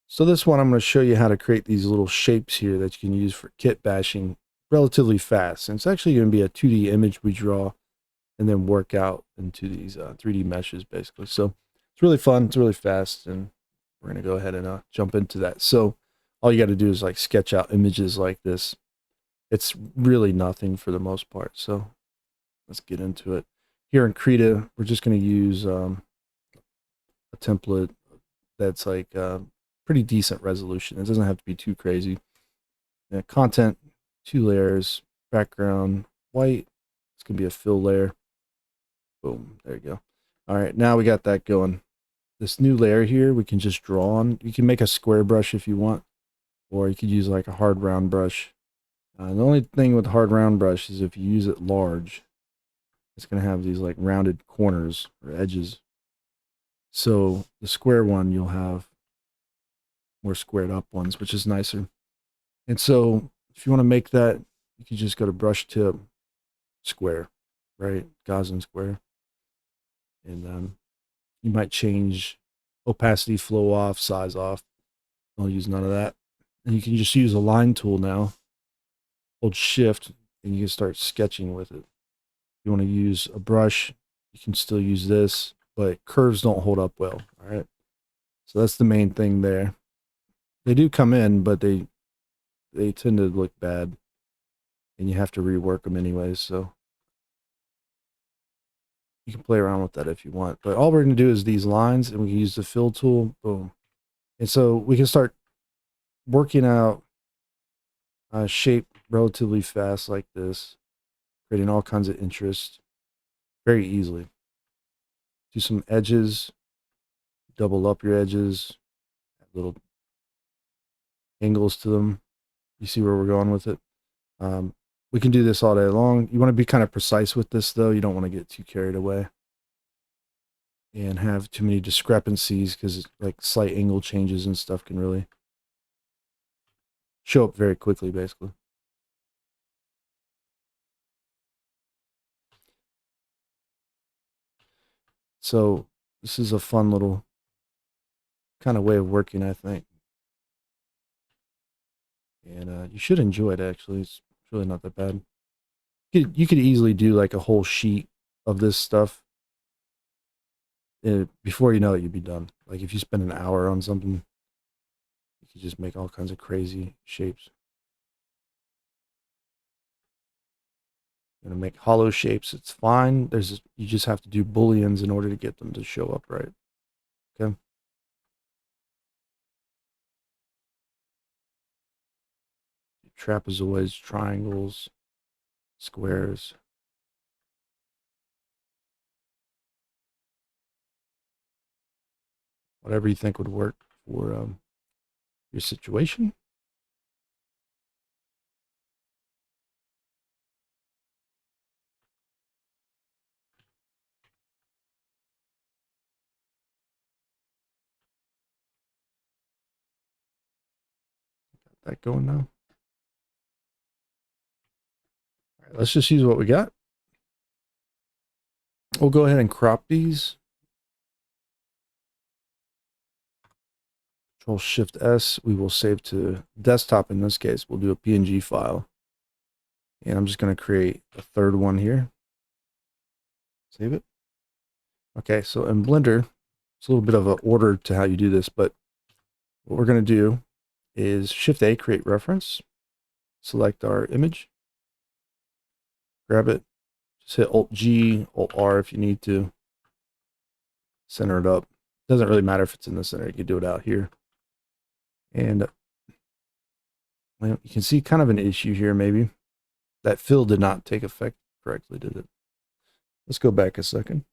So this one, I'm going to show you how to create these little shapes here that you can use for kit bashing relatively fast. And it's actually going to be a 2D image we draw and then work out into these 3D meshes basically. So it's really fun. It's really fast. And we're going to go ahead and jump into that. So all you got to do is like sketch out images like this. It's really nothing for the most part. So let's get into it. Here in Krita, we're just going to use a template that's like pretty decent resolution. It doesn't have to be too crazy. Content, 2 layers, background, white. It's going to be a fill layer. Boom, there you go. All right, now we got that going. This new layer here, we can just draw on. You can make a square brush if you want, or you could use like a hard round brush. The only thing with hard round brush is if you use it large, it's going to have these like rounded corners or edges. So the square one, you'll have more squared up ones, which is nicer. And so if you want to make that, you can just go to brush tip, square, right? Gaussian square. And you might change opacity, flow off, size off. I'll use none of that. And you can just use a line tool now. Hold shift and you can start sketching with it. If you want to use a brush, you can still use this, but curves don't hold up well. All right. So that's the main thing there. They do come in, but they tend to look bad and you have to rework them anyways. So you can play around with that if you want. But all we're going to do is these lines, and we can use the fill tool. Boom. And so we can start working out a shape relatively fast like this, creating all kinds of interest very easily. Do some edges, double up your edges, little angles to them. You see where we're going with it? We can do this all day long. You want to be kind of precise with this, though. You don't want to get too carried away and have too many discrepancies, because like slight angle changes and stuff can really show up very quickly, basically. So this is a fun little kind of way of working, I think. And you should enjoy it, actually. It's really not that bad. You could easily do like a whole sheet of this stuff. Before you know it, you'd be done. Like if you spend an hour on something, you could just make all kinds of crazy shapes. You're gonna make hollow shapes. It's fine. You just have to do booleans in order to get them to show up right. Okay. Trapezoids, triangles, squares. Whatever you think would work for your situation. Got that going now. All right, let's just use what we got. We'll go ahead and crop these. Control Shift S. We will save to desktop in this case. We'll do a PNG file. And I'm just going to create a third one here. Save it. Okay, so in Blender, it's a little bit of an order to how you do this, but what we're going to do is Shift A, create reference, select our image, grab it, just hit Alt G, Alt R if you need to, center it up. Doesn't really matter if it's in the center, you can do it out here. And well, you can see kind of an issue here, maybe. That fill did not take effect correctly, did it? Let's go back a second.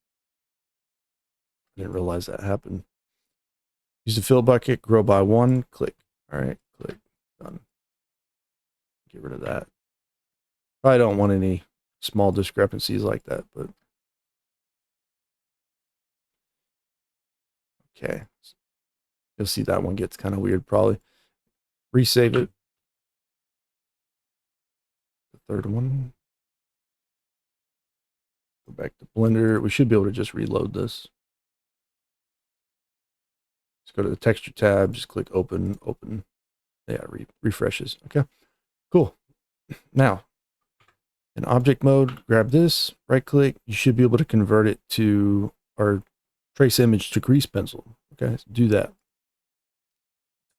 I didn't realize that happened. Use the fill bucket, grow by 1, click. All right, click, done. Get rid of that. I don't want any small discrepancies like that, but okay. You'll see that one gets kind of weird probably. Resave it. The third one. Go back to Blender. We should be able to just reload this. Let's go to the texture tab, just click open, open. Yeah, refreshes. Okay, cool. Now, in object mode, grab this, right click. You should be able to convert it to, or trace image to grease pencil. Okay, so do that.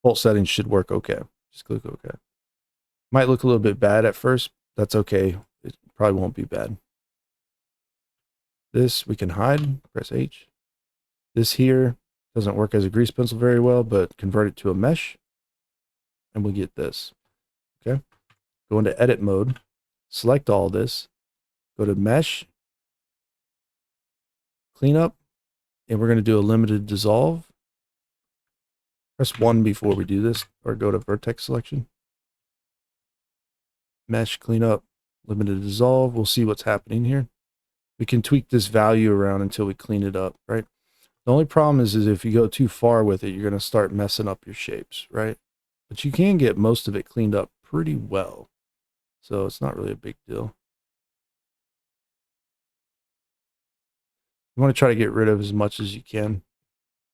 Default settings should work okay. Just click OK. Might look a little bit bad at first. That's okay. It probably won't be bad. This we can hide, press H. This here doesn't work as a grease pencil very well, but convert it to a mesh and we'll get this. Okay. Go into edit mode, select all this, go to mesh, clean up, and we're going to do a limited dissolve. Press 1 before we do this, or go to vertex selection. Mesh, clean up, limited dissolve. We'll see what's happening here. We can tweak this value around until we clean it up, right? The only problem is if you go too far with it, you're going to start messing up your shapes, right? But you can get most of it cleaned up pretty well. So it's not really a big deal. You want to try to get rid of as much as you can.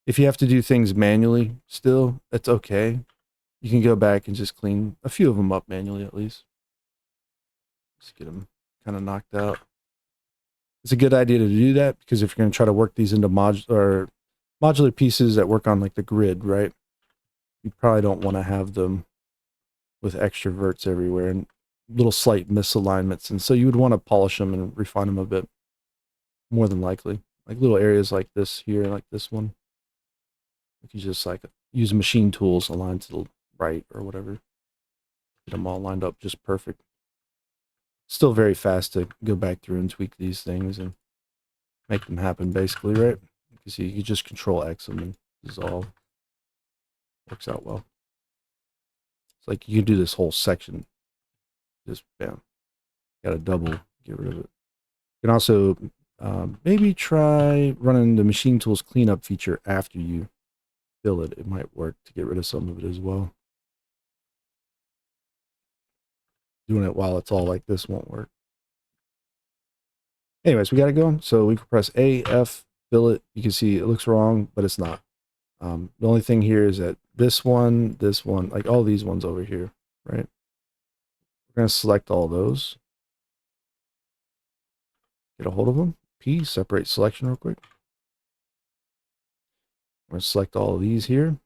If you have to do things manually still, it's okay. You can go back and just clean a few of them up manually at least. Just get them kind of knocked out. It's a good idea to do that because if you're going to try to work these into modular pieces that work on like the grid, right? You probably don't want to have them with extra verts everywhere and little slight misalignments. And so you would want to polish them and refine them a bit more than likely. Like little areas like this here, like this one. You can just like use machine tools aligned to the right or whatever. Get them all lined up just perfect. Still very fast to go back through and tweak these things and make them happen basically, right? You can see you can just control X them and dissolve. Works out well. It's like you can do this whole section. Just bam. Got a double, get rid of it. You can also maybe try running the machine tools cleanup feature after you fill it. It might work to get rid of some of it as well. Doing it while it's all like this won't work. Anyways, we got it going. So we can press A, F, fill it. You can see it looks wrong, but it's not. The only thing here is that this one, like all these ones over here, right? We're going to select all those. Get a hold of them. P, separate selection real quick. We're going to select all of these here.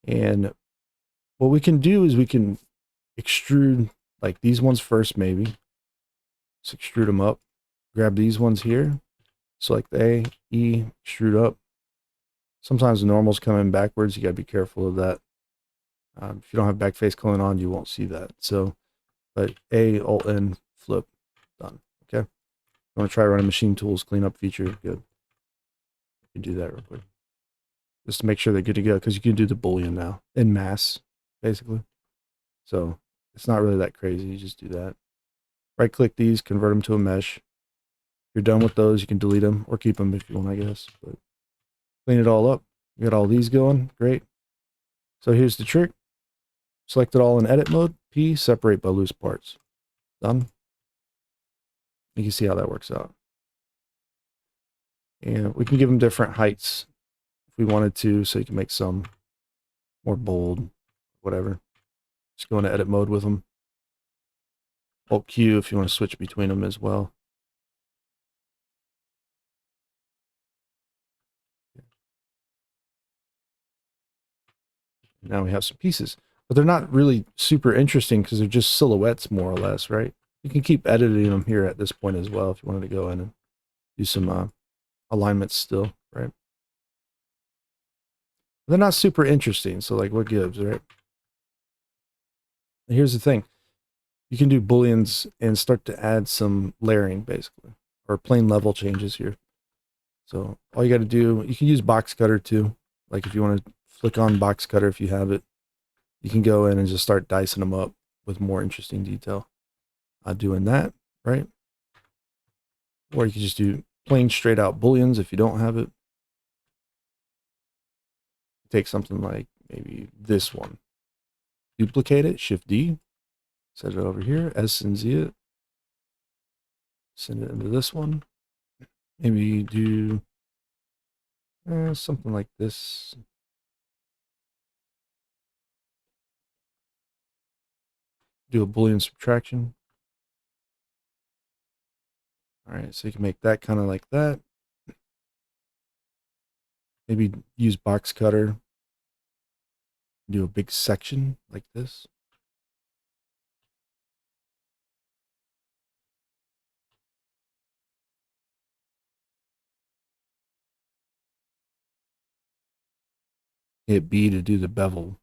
And what we can do is we can extrude like these ones first, maybe. Just extrude them up. Grab these ones here. Select A, E, extrude up. Sometimes the normal's coming backwards. You got to be careful of that. If you don't have backface going on, you won't see that. So, but A, Alt, N, flip, done. Okay. You want to try running machine tools cleanup feature? Good. You can do that real quick. Just to make sure they're good to go, because you can do the Boolean now in mass, basically. So it's not really that crazy. You just do that. Right click these, convert them to a mesh. If you're done with those, you can delete them or keep them if you want, I guess. But clean it all up. You got all these going. Great. So here's the trick. Select it all in edit mode. P, separate by loose parts. Done. You can see how that works out. And we can give them different heights if we wanted to, so you can make some more bold, whatever. Just go into edit mode with them. Alt Q if you want to switch between them as well. Now we have some pieces, but they're not really super interesting because they're just silhouettes more or less, right? You can keep editing them here at this point as well if you wanted to go in and do some alignments still, right? They're not super interesting, so like what gives, right? And here's the thing. You can do booleans and start to add some layering basically, or plane level changes here. So all you got to do, you can use box cutter too. Like if you want to flick on box cutter, if you have it, you can go in and just start dicing them up with more interesting detail. Doing that, right? Or you can just do plain straight out booleans if you don't have it. Take something like maybe this one, duplicate it, Shift D, set it over here, S and Z it, send it into this one. Maybe do something like this. do a Boolean subtraction. All right, so you can make that kind of like that. Maybe use box cutter, do a big section like this. Hit B to do the bevel,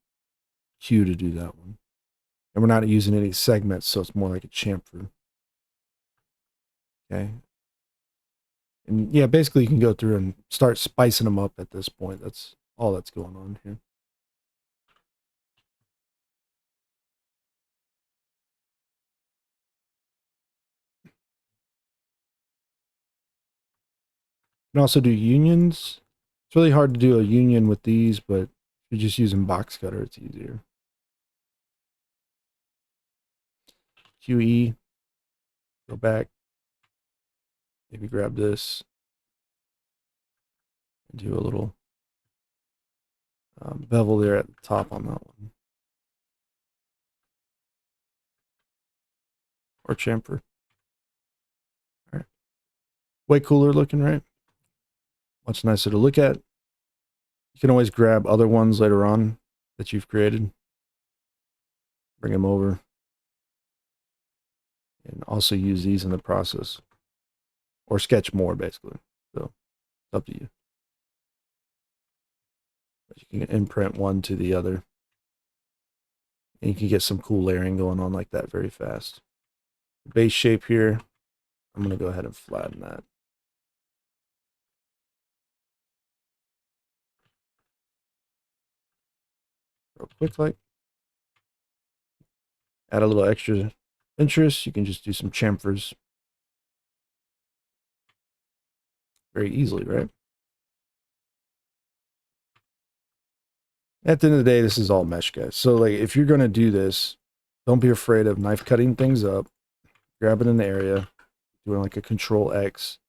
Q to do that one. And we're not using any segments, so it's more like a chamfer. Okay. And yeah, basically you can go through and start spicing them up at this point. That's all that's going on here. You can also do unions. It's really hard to do a union with these, but if you're just using box cutter, it's easier. QE, go back, maybe grab this, and do a little bevel there at the top on that one. Or chamfer. All right. Way cooler looking, right? Much nicer to look at. You can always grab other ones later on that you've created. Bring them over. And also use these in the process. Or sketch more, basically. So, it's up to you. But you can imprint one to the other. And you can get some cool layering going on like that very fast. Base shape here, I'm going to go ahead and flatten that. Real quick, like. Add a little extra interest. You can just do some chamfers. Very easily, right? At the end of the day, this is all mesh, guys. So, like, if you're going to do this, don't be afraid of knife cutting things up. Grab it in the area. Doing like a Control X.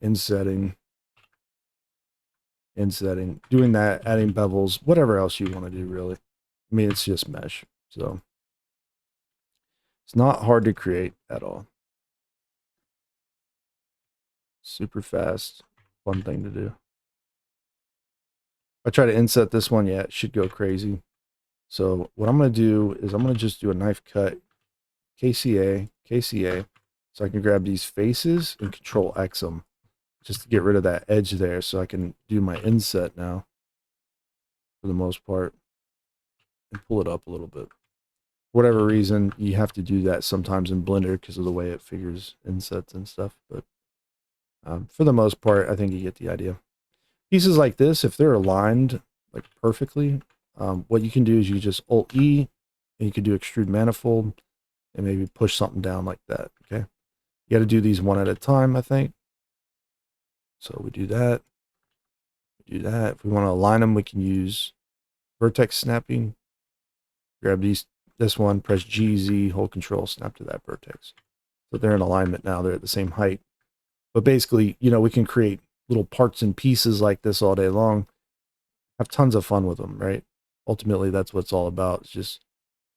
Insetting. Doing that, adding bevels, whatever else you want to do, really. I mean, it's just mesh. So, it's not hard to create at all. Super fast. Fun thing to do. If I try to inset this one, yeah, it should go crazy. So what I'm going to do is I'm going to just do a knife cut, KCA, so I can grab these faces and Control X them, just to get rid of that edge there, so I can do my inset now, for the most part, and pull it up a little bit. For whatever reason, you have to do that sometimes in Blender because of the way it figures insets and stuff, but for the most part, I think you get the idea. Pieces like this, if they're aligned like perfectly, what you can do is you just Alt-E, and you can do Extrude Manifold, and maybe push something down like that, okay? You got to do these one at a time, I think. So we do that. We do that. If we want to align them, we can use vertex snapping. Grab this one, press GZ, hold Control, snap to that vertex. So they're in alignment now. They're at the same height. But basically, you know, we can create little parts and pieces like this all day long. Have tons of fun with them, right? Ultimately, that's what it's all about. It's just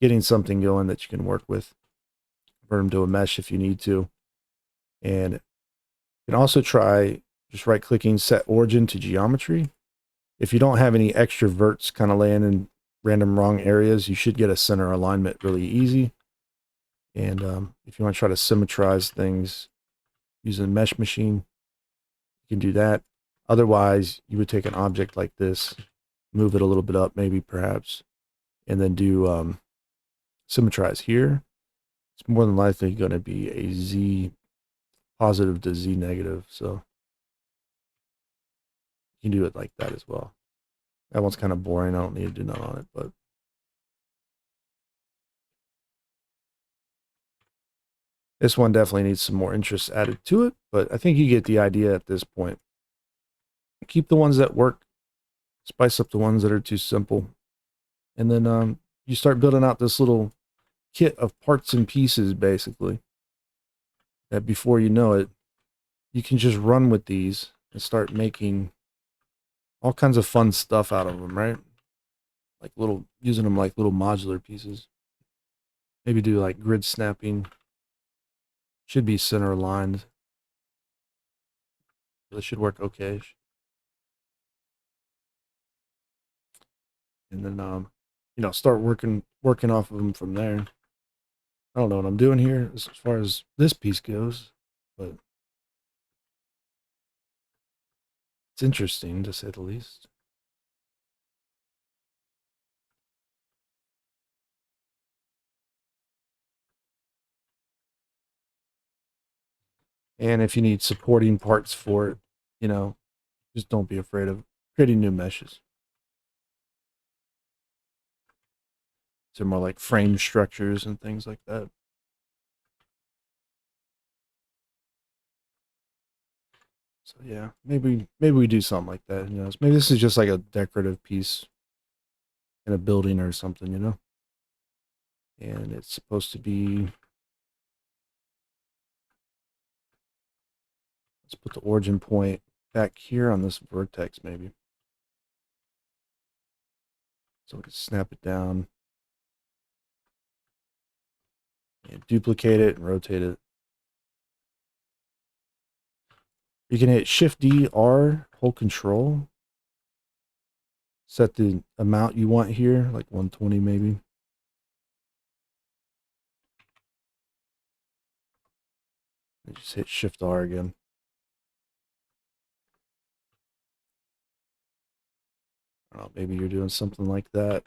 getting something going that you can work with. Convert them to a mesh if you need to. And you can also try just right-clicking, set origin to geometry. If you don't have any extra verts kind of laying in random wrong areas, you should get a center alignment really easy. And if you want to try to symmetrize things using Mesh Machine, you can do that. Otherwise, you would take an object like this, move it a little bit up, maybe perhaps, and then do symmetrize here. It's more than likely going to be a Z positive to Z negative, so you can do it like that as well. That one's kind of boring. I don't need to do none on it, but this one definitely needs some more interest added to it, but I think you get the idea at this point. Keep the ones that work, spice up the ones that are too simple, and then you start building out this little kit of parts and pieces, basically, that before you know it, you can just run with these and start making all kinds of fun stuff out of them, right? Like using them like little modular pieces. Maybe do like grid snapping. Should be center aligned. This should work okay. And then start working off of them from there. I don't know what I'm doing here as far as this piece goes, but it's interesting to say the least. And if you need supporting parts for it, you know, just don't be afraid of creating new meshes. So more like frame structures and things like that. So yeah, maybe we do something like that. Maybe this is just like a decorative piece in a building or something, and it's supposed to be. Let's put the origin point back here on this vertex, maybe. So we can snap it down and duplicate it and rotate it. You can hit Shift D, R, hold Control. Set the amount you want here, like 120 maybe. And just hit Shift R again. I don't know, maybe you're doing something like that.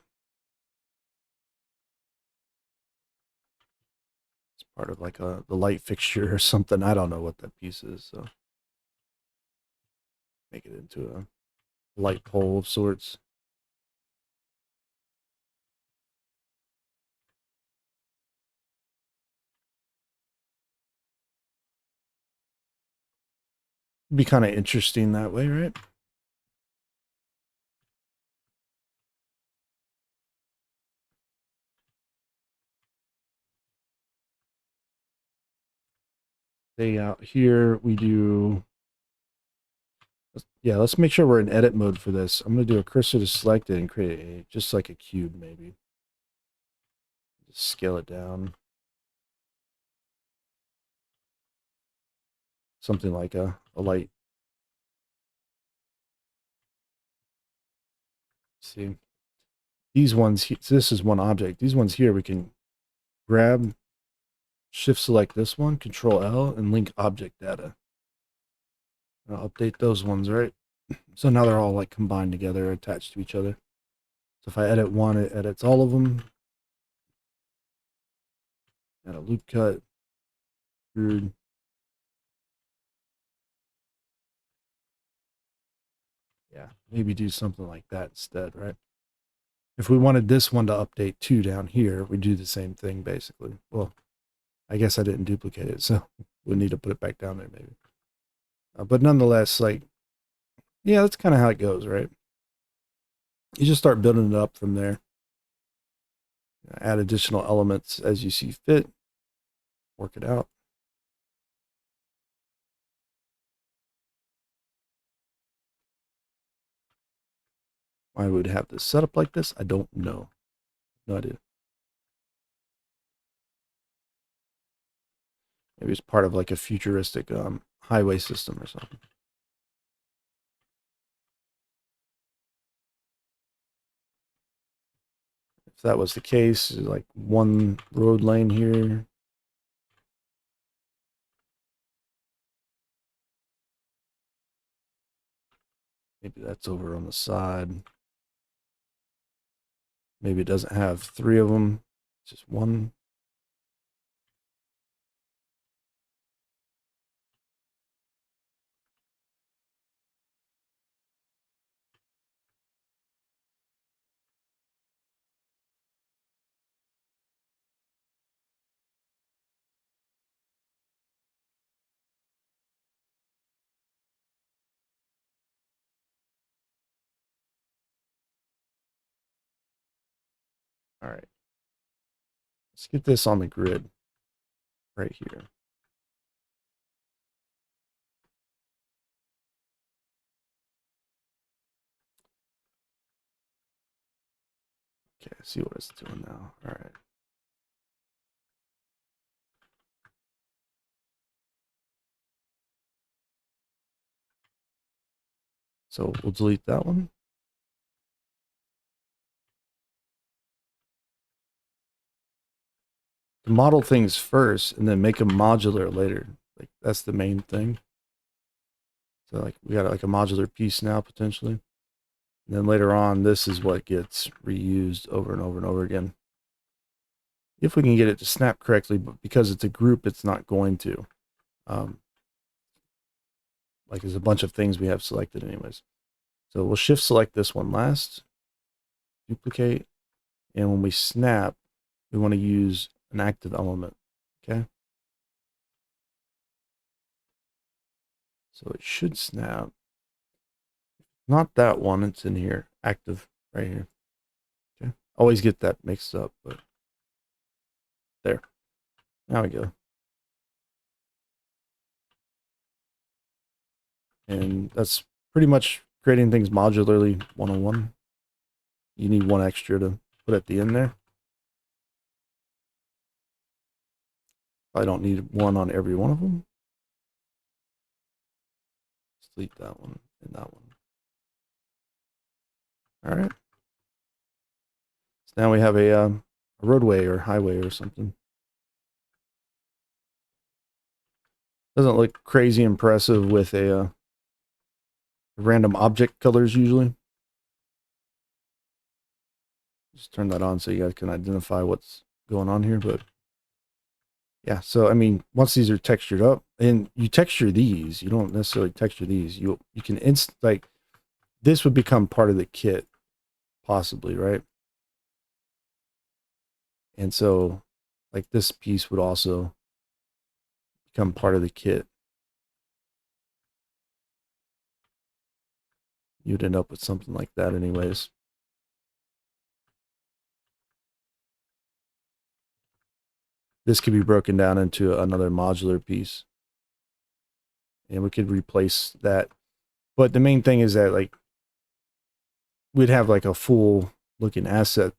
It's part of like the light fixture or something. I don't know what that piece is, so make it into a light pole of sorts. It'd be kind of interesting that way, right? Stay out here. We do. Yeah, let's make sure we're in edit mode for this. I'm going to do a cursor to select it and create just like a cube, maybe. Just scale it down. Something like a light. See, these ones, so this is one object. These ones here, we can grab, shift select this one, Control L, and link object data. I'll update those ones, right? So now they're all like combined together, attached to each other. So if I edit one, it edits all of them. Add a loop cut. Weird. Yeah, maybe do something like that instead, right? If we wanted this one to update too down here, we do the same thing basically. Well, I guess I didn't duplicate it, so we need to put it back down there maybe. But nonetheless, like, yeah, that's kind of how it goes, right? You just start building it up from there. Add additional elements as you see fit. Work it out. Why would have this set up like this? I don't know. No idea. Maybe it's part of like a futuristic highway system or something. If that was the case, like one road lane here. Maybe that's over on the side. Maybe it doesn't have three of them, just one. All right. Let's get this on the grid right here. Okay, see what it's doing now. All right. So we'll delete that one. To model things first and then make them modular later. Like that's the main thing. So like we got like a modular piece now potentially. And then later on, this is what gets reused over and over and over again. If we can get it to snap correctly, but because it's a group, it's not going to. Like there's a bunch of things we have selected anyways. So we'll shift select this one last, duplicate, and when we snap, we want to use an active element, okay? So it should snap. Not that one, it's in here, active right here. Okay, always get that mixed up, but there. Now we go. And that's pretty much creating things modularly 101. You need one extra to put at the end there. I don't need one on every one of them. Delete that one and that one. All right. So now we have a roadway or highway or something. Doesn't look crazy impressive with a random object colors usually. Just turn that on so you guys can identify what's going on here. But yeah, so I mean, once these are textured up, and you texture these, you don't necessarily texture these. You can like this would become part of the kit, possibly, right? And so, like this piece would also become part of the kit. You'd end up with something like that, anyways. This could be broken down into another modular piece, and we could replace that. But the main thing is that like we'd have like a full looking asset,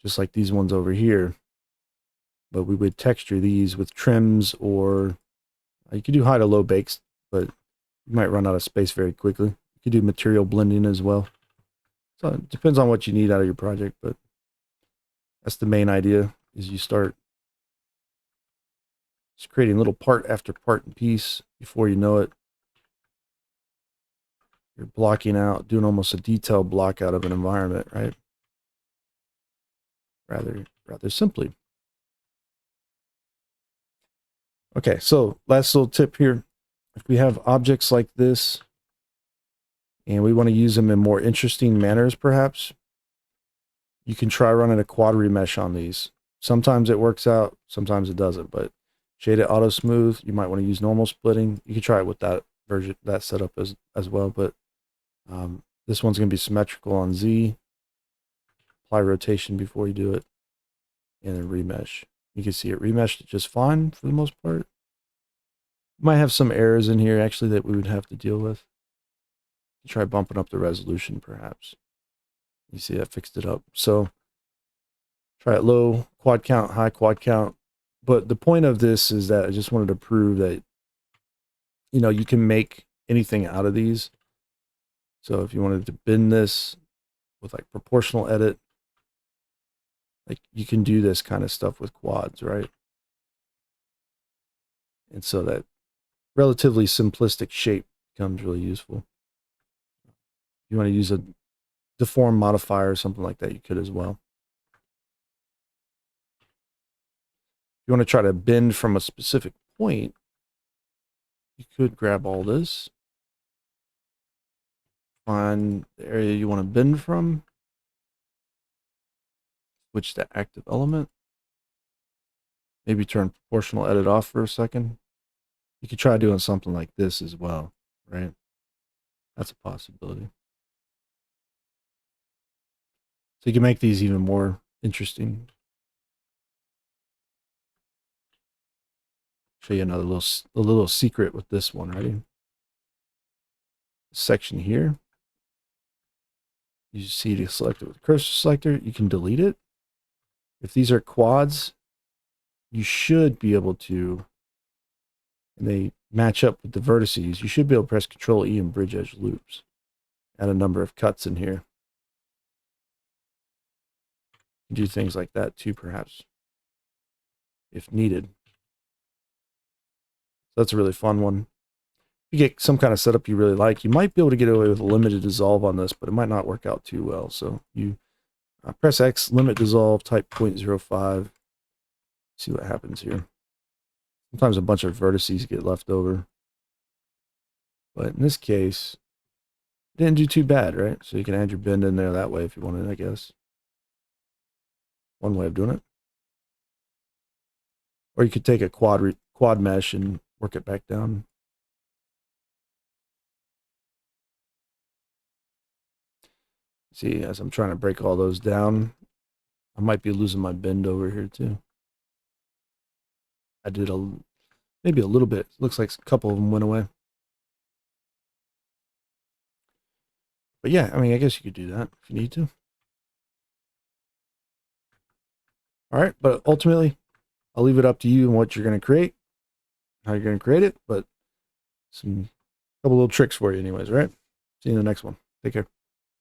just like these ones over here. But we would texture these with trims, or you could do high to low bakes, but you might run out of space very quickly. You could do material blending as well. So it depends on what you need out of your project, but that's the main idea, is you start just creating little part after part and piece. Before you know it, you're blocking out, doing almost a detail block out of an environment, right? Rather simply. Okay, so last little tip here. If we have objects like this and we want to use them in more interesting manners, perhaps, you can try running a quad remesh on these. Sometimes it works out, sometimes it doesn't, but shade it auto smooth. You might want to use normal splitting. You can try it with that version, that setup as well, but this one's going to be symmetrical on Z. Apply rotation before you do it, and then remesh. You can see it remeshed just fine for the most part. Might have some errors in here actually that we would have to deal with. Try bumping up the resolution perhaps. You see that fixed it up. So try it low, quad count, high quad count. But the point of this is that I just wanted to prove that, you know, you can make anything out of these. So if you wanted to bend this with like proportional edit, like you can do this kind of stuff with quads, right? And so that relatively simplistic shape becomes really useful. If you want to use a deform modifier or something like that, you could as well. If you want to try to bend from a specific point, you could grab all this, find the area you want to bend from, switch to active element, maybe turn proportional edit off for a second. You could try doing something like this as well, right? That's a possibility. So you can make these even more interesting. Show you another little secret with this one. Ready? Section here. You see to select it with the cursor selector. You can delete it. If these are quads, you should be able to, and they match up with the vertices, you should be able to press Control E and bridge edge loops. add a number of cuts in here. Do things like that too, perhaps, if needed. So that's a really fun one. If you get some kind of setup you really like, you might be able to get away with a limited dissolve on this, but it might not work out too well. So you press X, limit dissolve, type 0.05. See what happens here. Sometimes a bunch of vertices get left over. But in this case, it didn't do too bad, right? So you can add your bend in there that way if you wanted, I guess. One way of doing it. Or you could take a quad mesh and work it back down. See, as I'm trying to break all those down, I might be losing my bend over here too. I did maybe a little bit. Looks like a couple of them went away. But yeah, I mean, I guess you could do that if you need to. All right, but ultimately, I'll leave it up to you and what you're going to create, how you're going to create it, but some couple little tricks for you anyways, right? See you in the next one. Take care.